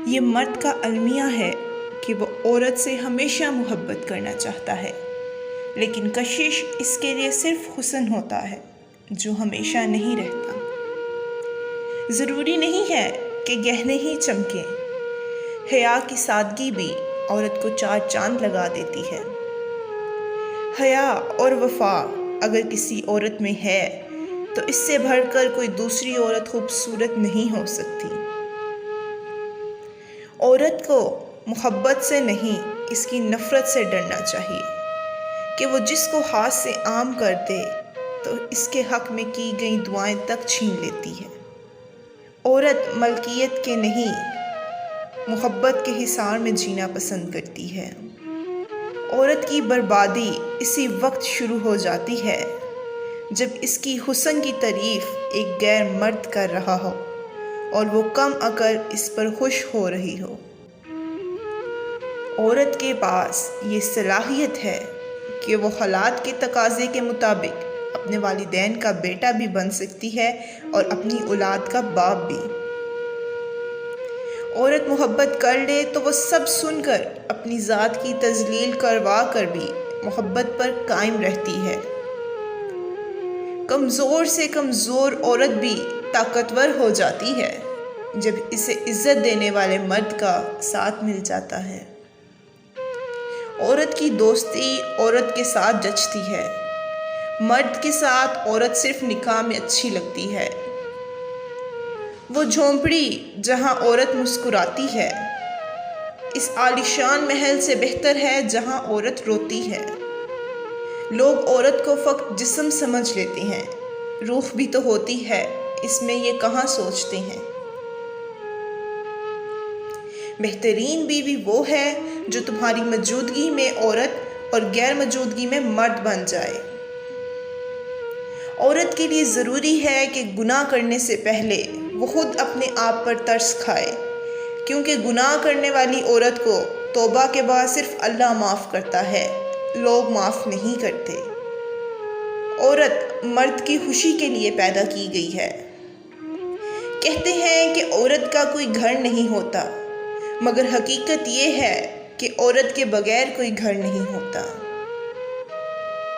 یہ مرد کا المیہ ہے کہ وہ عورت سے ہمیشہ محبت کرنا چاہتا ہے، لیکن کشش اس کے لیے صرف حسن ہوتا ہے جو ہمیشہ نہیں رہتا۔ ضروری نہیں ہے کہ گہنے ہی چمکیں، حیا کی سادگی بھی عورت کو چار چاند لگا دیتی ہے۔ حیا اور وفا اگر کسی عورت میں ہے تو اس سے بڑھ کر کوئی دوسری عورت خوبصورت نہیں ہو سکتی۔ عورت کو محبت سے نہیں، اس کی نفرت سے ڈرنا چاہیے کہ وہ جس کو ہاتھ سے عام کر دے تو اس کے حق میں کی گئی دعائیں تک چھین لیتی ہے۔ عورت ملکیت کے نہیں، محبت کے حصار میں جینا پسند کرتی ہے۔ عورت کی بربادی اسی وقت شروع ہو جاتی ہے جب اس کی حسن کی تعریف ایک غیر مرد کر رہا ہو اور وہ کم عقل اس پر خوش ہو رہی ہو۔ عورت کے پاس یہ صلاحیت ہے کہ وہ حالات کے تقاضے کے مطابق اپنے والدین کا بیٹا بھی بن سکتی ہے اور اپنی اولاد کا باپ بھی۔ عورت محبت کر لے تو وہ سب سن کر اپنی ذات کی تذلیل کروا کر بھی محبت پر قائم رہتی ہے۔ کمزور سے کمزور عورت بھی طاقتور ہو جاتی ہے جب اسے عزت دینے والے مرد کا ساتھ مل جاتا ہے۔ عورت کی دوستی عورت کے ساتھ جچتی ہے، مرد کے ساتھ عورت صرف نکاح میں اچھی لگتی ہے۔ وہ جھونپڑی جہاں عورت مسکراتی ہے اس عالیشان محل سے بہتر ہے جہاں عورت روتی ہے۔ لوگ عورت کو فقط جسم سمجھ لیتے ہیں، روح بھی تو ہوتی ہے، اس میں یہ کہاں سوچتے ہیں۔ بہترین بیوی وہ ہے جو تمہاری موجودگی میں عورت اور غیر موجودگی میں مرد بن جائے۔ عورت کے لیے ضروری ہے کہ گناہ کرنے سے پہلے وہ خود اپنے آپ پر ترس کھائے، کیونکہ گناہ کرنے والی عورت کو توبہ کے بعد صرف اللہ معاف کرتا ہے، لوگ معاف نہیں کرتے۔ عورت مرد کی خوشی کے لیے پیدا کی گئی ہے۔ کہتے ہیں کہ عورت کا کوئی گھر نہیں ہوتا، مگر حقیقت یہ ہے کہ عورت کے بغیر کوئی گھر نہیں ہوتا۔